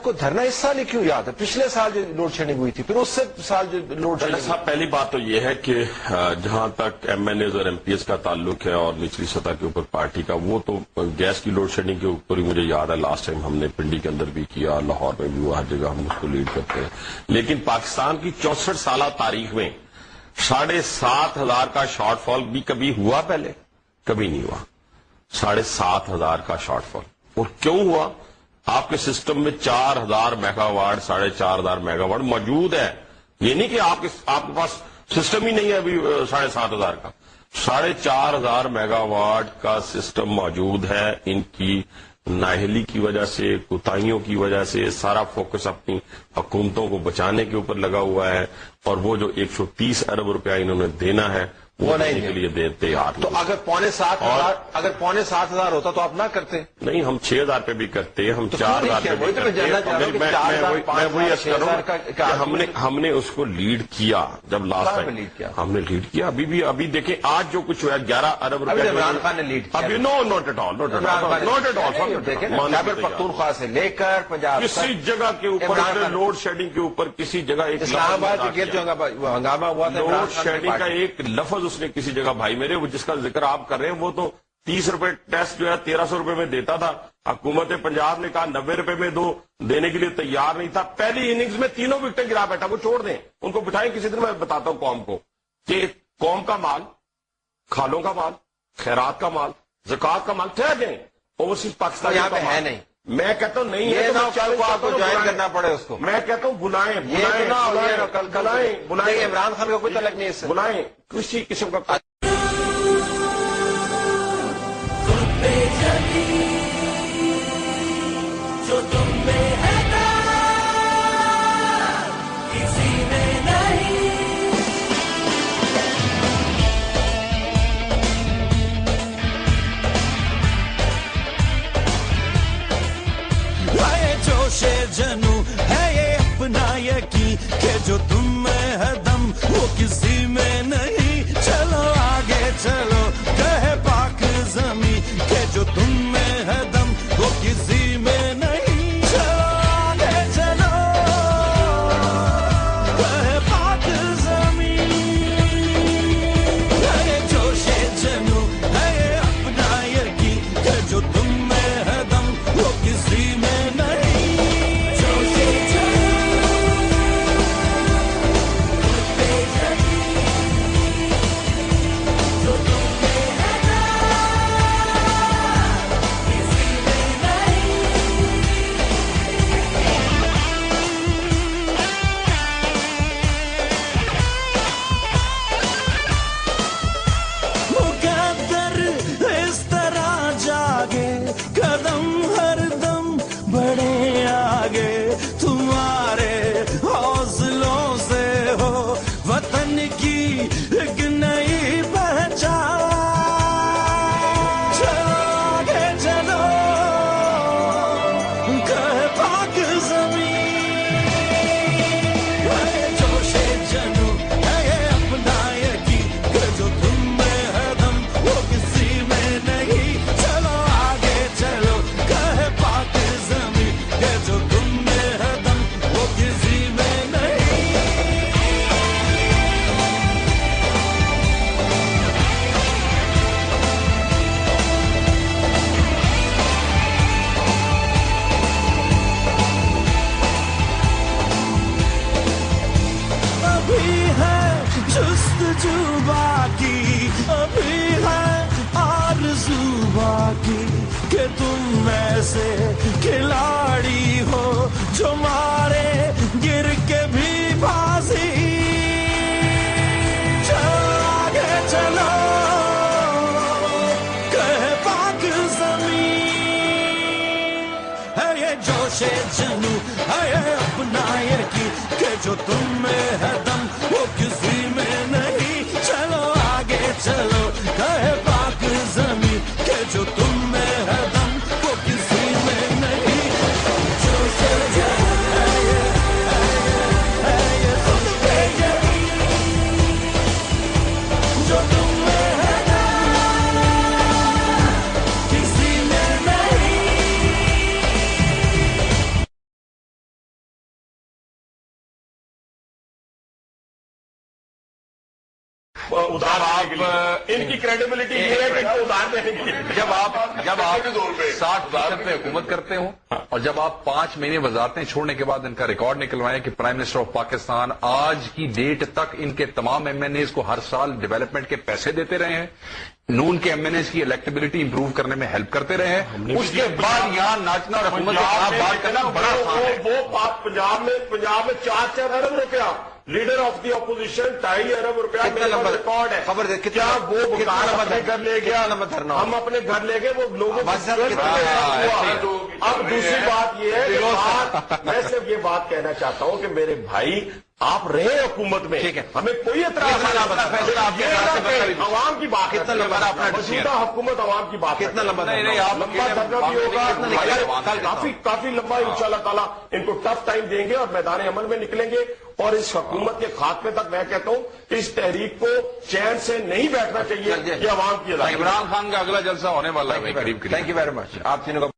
کو دھرنا اس سال ہی کیوں یاد ہے؟ پچھلے سال جو لوڈ شیڈنگ ہوئی تھی، پھر اس سے سال جو لوڈ شیڈنگ صاحب پہلی بات تو یہ ہے کہ جہاں تک ایم این ایز اور ایم پی ایس کا تعلق ہے اور نچلی سطح کے اوپر پارٹی کا، وہ تو گیس کی لوڈ شیڈنگ کے اوپر ہی مجھے یاد ہے لاسٹ ٹائم ہم نے پنڈی کے اندر بھی کیا، لاہور میں بھی ہوا، ہر جگہ ہم اس کو لیڈ کرتے ہیں. لیکن پاکستان کی 64 سالہ تاریخ میں 7,500 کا شارٹ فال بھی کبھی ہوا؟ پہلے کبھی نہیں ہوا. 7,500 کا شارٹ فال. اور کیوں ہوا؟ آپ کے سسٹم میں 4,000 میگا واٹ 4,500 میگا واٹ موجود ہے. یہ نہیں کہ آپ کے پاس سسٹم ہی نہیں ہے ابھی 7,500 کا. 4,500 میگا واٹ کا سسٹم موجود ہے. ان کی نااہلی کی وجہ سے، کوتاہیوں کی وجہ سے سارا فوکس اپنی حکومتوں کو بچانے کے اوپر لگا ہوا ہے، اور وہ جو 130 ارب روپیہ انہوں نے دینا ہے وہ دینے کے لیے دیتے یار. تو اگر 6,700 ہوتا تو آپ نہ کرتے؟ نہیں، ہم 6,000 پہ بھی کرتے، ہم 4,000 پہ بھی کرتے. میں وہی عرض کر رہا ہوں کہ ہم نے اس کو لیڈ کیا. جب لاسٹ ٹائم ہم نے لیڈ کیا، ابھی دیکھیں آج جو کچھ ہوا 11 ارب روپے عمران خان نے لیڈ کیا. ابھی ناٹ ایٹ آل. دیکھیں خیبر پختونخوا سے لے کر پنجاب کسی جگہ کے اوپر لوڈ شیڈنگ کے اوپر کسی جگہ ایک اسلام آباد کے گرد جو ہنگامہ ہوا تھا، لوڈ شیڈنگ کا ایک لفظ اس نے کسی جگہ، بھائی میرے وہ جس کا ذکر آپ کر رہے ہیں، وہ تو 30 روپے ٹیسٹ جو ہے 1,300 روپے میں دیتا تھا. حکومت پنجاب نے کہا 90 روپے میں دو، دینے کے لیے تیار نہیں تھا. پہلی اننگز میں 3 وکٹیں گرا بیٹھا. وہ چھوڑ دیں، ان کو بٹھائیں. کسی دن میں بتاتا ہوں قوم کو کہ قوم کا مال، کھالوں کا مال، خیرات کا مال، زکوٰۃ کا مال ٹھہر جائیں. اوورسیز پاکستان یہاں پہ ہے نہیں. میں کہتا ہوں نہیں ہے تو آپ کو جوائن کرنا پڑے اس کو. میں کہتا ہوں بلائیں. عمران خان کا کوئی تعلق نہیں اس سے. بلائیں کسی قسم کا. جو تم میں ہے کسی میں نہیں. ہے جوش جنو ہے یہ اپنا یقین کہ جو تم میں ہے دم وہ کسی میں نہیں. چلو آگے چلو کہے پاک زمین کہ جو تم میں ہے دم وہ کسی میں نہیں. چلو آگے چلو کہے پاک زمین. ہے جوش جنو ہے یہ اپنا یقین کہ جو تم میں ہے دم وہ کسی میں نہیں. جوش باقی ابھی ہے آرزو باقی کہ تم میں سے کھلاڑی ہو جو مارے گر کے بھی بازی. آگے چلو کہے پاک زمین. ہے یہ جوش جنو ہے یہ اپنا یقین کہ جو تم میں ہے دم وہ کسی میں نہیں. چلو آگے چلو کہے پاک زمین کہ جو تم میں ہے دم وہ کسی میں نہیں. جو ادھار دینے کے لیے ان کی کریڈیبلٹی یہ ہے کہ ان کو ادھار دینے کے لیے جب آپ 60% پہ حکومت کرتے ہوں اور جب آپ 5 مہینے وزارتیں چھوڑنے کے بعد ان کا ریکارڈ نکلوائیں کہ پرائم منسٹر آف پاکستان آج کی ڈیٹ تک ان کے تمام ایم این ایز کو ہر سال ڈیولپمنٹ کے پیسے دیتے رہے ہیں، نون کے ایم این ایز کی الیکٹیبلٹی امپروو کرنے میں ہیلپ کرتے رہے ہیں، اس کے بعد یہاں ناچنا اور حکومت کے خلاف بات کرنا بڑا آسان ہے۔ وہ بات پنجاب میں 4 ارب روپیہ لیڈر آف دی اپوزیشن 2.5 ارب روپیہ کتنا لمبا ریکارڈ ہے، خبر دے کیا وہ اپنے گھر لے گیا؟ ہم اپنے گھر لے گئے، وہ لوگوں اب دوسری بات یہ ہے کہ میں صرف یہ بات کہنا چاہتا ہوں کہ میرے بھائی آپ رہے حکومت میں، ٹھیک ہے، ہمیں کوئی اعتراض نہیں، عوام کی بات کتنا لمبا موجودہ حکومت عوام کی بات کتنا لمبا لمبا دھرنا بھی ہوگا، کافی لمبا انشاءاللہ تعالیٰ ان کو ٹف ٹائم دیں گے اور میدان عمل میں نکلیں گے، اور اس حکومت کے خاتمے تک میں کہتا ہوں کہ اس تحریک کو چین سے نہیں بیٹھنا چاہیے، یہ عوام کی عمران خان کا اگلا جلسہ ہونے والا ہے قریب۔ تھینک یو ویری مچ، آپ تینوں کا